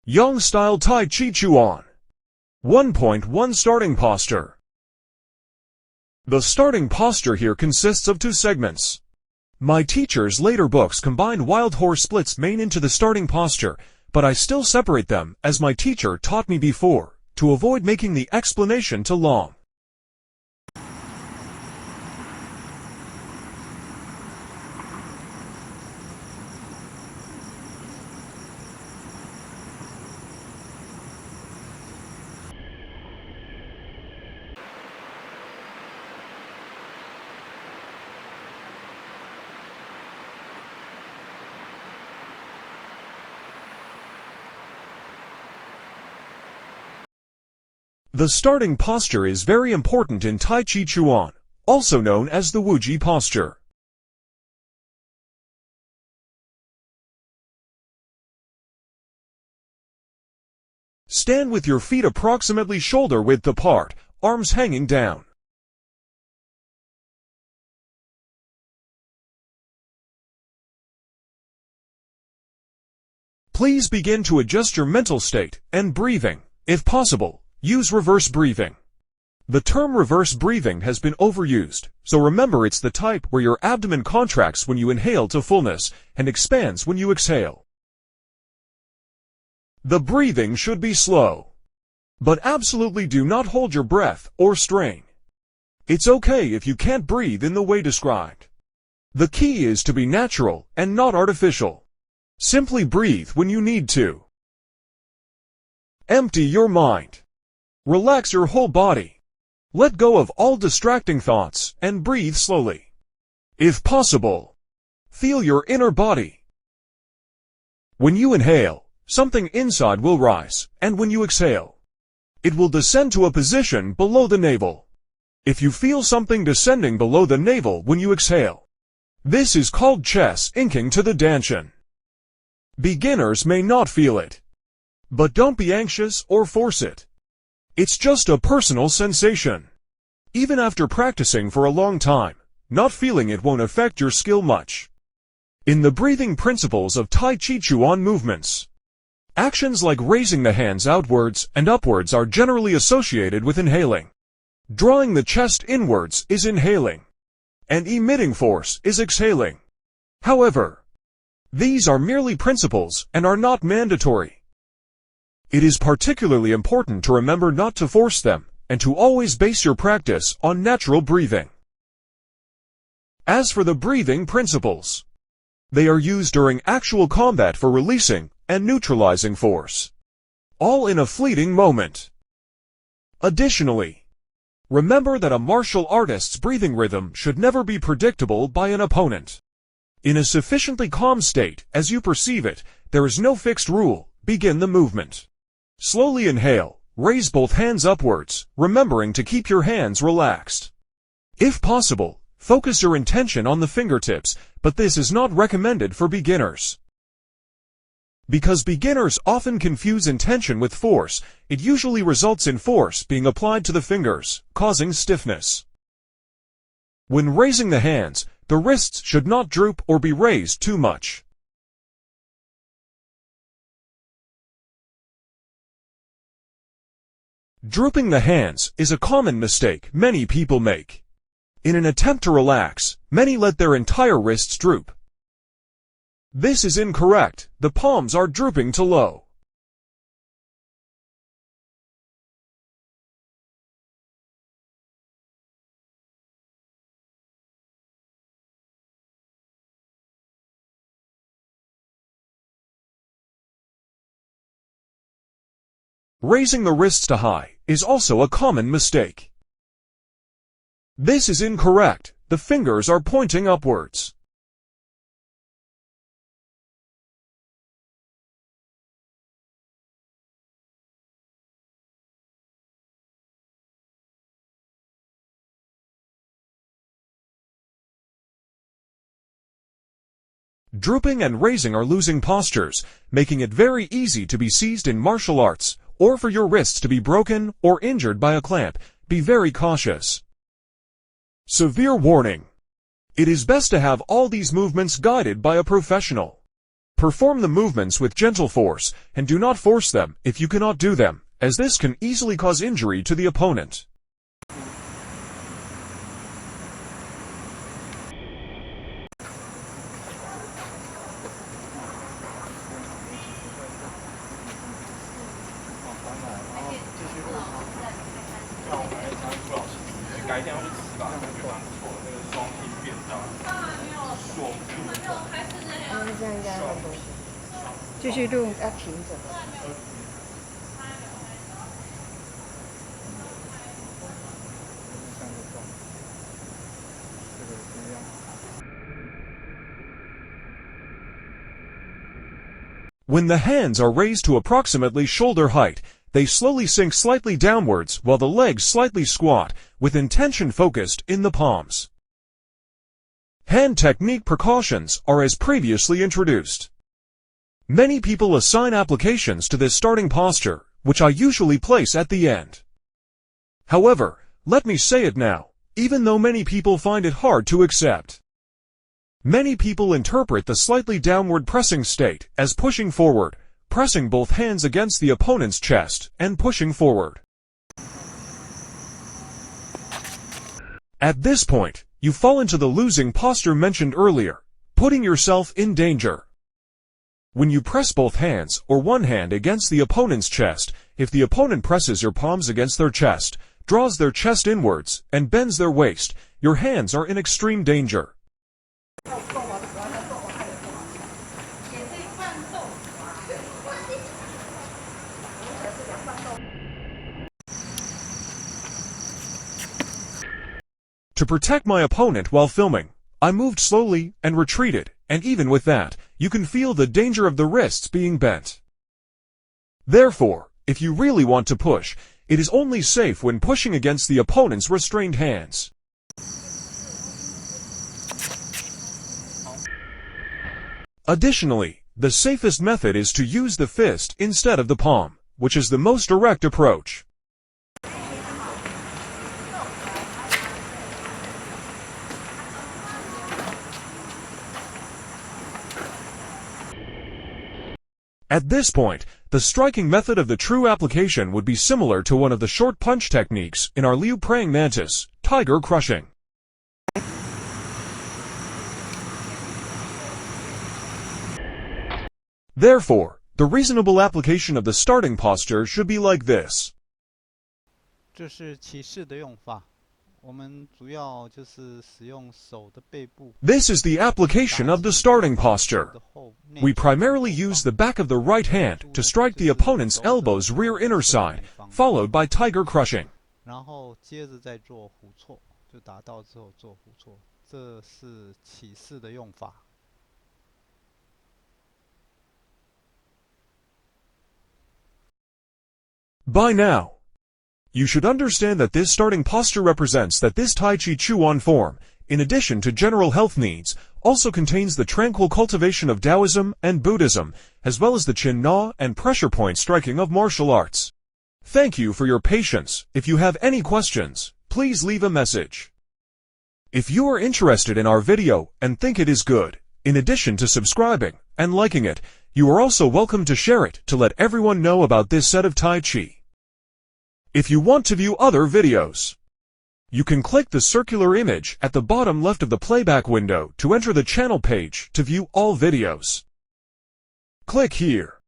Yang Style Tai Chi Chuan. 1.1 Starting Posture. The starting posture here consists of 2 segments. My teacher's later books combined wild horse splits main into the starting posture, but I still separate them, as my teacher taught me before, to avoid making the explanation too long. The starting posture is very important in Tai Chi Chuan, also known as the Wuji posture. Stand with your feet approximately shoulder width apart, arms hanging down. Please begin to adjust your mental state and breathing, if possible. Use reverse breathing. The term reverse breathing has been overused, so remember it's the type where your abdomen contracts when you inhale to fullness and expands when you exhale. The breathing should be slow. But absolutely do not hold your breath or strain. It's okay if you can't breathe in the way described. The key is to be natural and not artificial. Simply breathe when you need to. Empty your mind. Relax your whole body. Let go of all distracting thoughts and breathe slowly. If possible, feel your inner body. When you inhale, something inside will rise, and when you exhale, it will descend to a position below the navel. If you feel something descending below the navel when you exhale, this is called chest inking to the danshan. Beginners may not feel it, but don't be anxious or force it. It's just a personal sensation. Even after practicing for a long time, not feeling it won't affect your skill much. In the breathing principles of Tai Chi Chuan movements, actions like raising the hands outwards and upwards are generally associated with inhaling. Drawing the chest inwards is inhaling, and emitting force is exhaling. However, these are merely principles and are not mandatory. It is particularly important to remember not to force them, and to always base your practice on natural breathing. As for the breathing principles, they are used during actual combat for releasing and neutralizing force, all in a fleeting moment. Additionally, remember that a martial artist's breathing rhythm should never be predictable by an opponent. In a sufficiently calm state, as you perceive it, there is no fixed rule. Begin the movement. Slowly inhale, raise both hands upwards, remembering to keep your hands relaxed. If possible, focus your intention on the fingertips, but this is not recommended for beginners. Because beginners often confuse intention with force, it usually results in force being applied to the fingers, causing stiffness. When raising the hands, the wrists should not droop or be raised too much. Drooping the hands is a common mistake many people make. In an attempt to relax, many let their entire wrists droop. This is incorrect. The palms are drooping too low. Raising the wrists too high is also a common mistake. This is incorrect. The fingers are pointing upwards. Drooping and raising are losing postures, making it very easy to be seized in martial arts, or for your wrists to be broken or injured by a clamp. Be very cautious. Severe warning. It is best to have all these movements guided by a professional. Perform the movements with gentle force, and do not force them if you cannot do them, as this can easily cause injury to the opponent. When the hands are raised to approximately shoulder height, they slowly sink slightly downwards while the legs slightly squat, with intention focused in the palms. Hand technique precautions are as previously introduced. Many people assign applications to this starting posture, which I usually place at the end. However, let me say it now, even though many people find it hard to accept. Many people interpret the slightly downward pressing state as pushing forward, pressing both hands against the opponent's chest, and pushing forward. At this point, you fall into the losing posture mentioned earlier, putting yourself in danger. When you press both hands or one hand against the opponent's chest, if the opponent presses your palms against their chest, draws their chest inwards, and bends their waist, your hands are in extreme danger. To protect my opponent while filming, I moved slowly and retreated, and even with that, you can feel the danger of the wrists being bent. Therefore, if you really want to push, it is only safe when pushing against the opponent's restrained hands. Additionally, the safest method is to use the fist instead of the palm, which is the most direct approach. At this point, the striking method of the true application would be similar to one of the short punch techniques in our Liu praying mantis, tiger crushing. Therefore, the reasonable application of the starting posture should be like this. 这是起势的用法，我们主要就是使用手的背部。 This is the application of the starting posture. We primarily use the back of the right hand to strike the opponent's elbow's rear inner side, followed by tiger crushing. 然后接着再做虎错，就打到之后做虎错，这是起势的用法。 By now, you should understand that this starting posture represents that this Tai Chi Chuan form, in addition to general health needs, also contains the tranquil cultivation of Taoism and Buddhism, as well as the chin na and pressure point striking of martial arts. Thank you for your patience. If you have any questions, please leave a message. If you are interested in our video and think it is good, in addition to subscribing and liking it, you are also welcome to share it to let everyone know about this set of Tai Chi. If you want to view other videos, you can click the circular image at the bottom left of the playback window to enter the channel page to view all videos. Click here.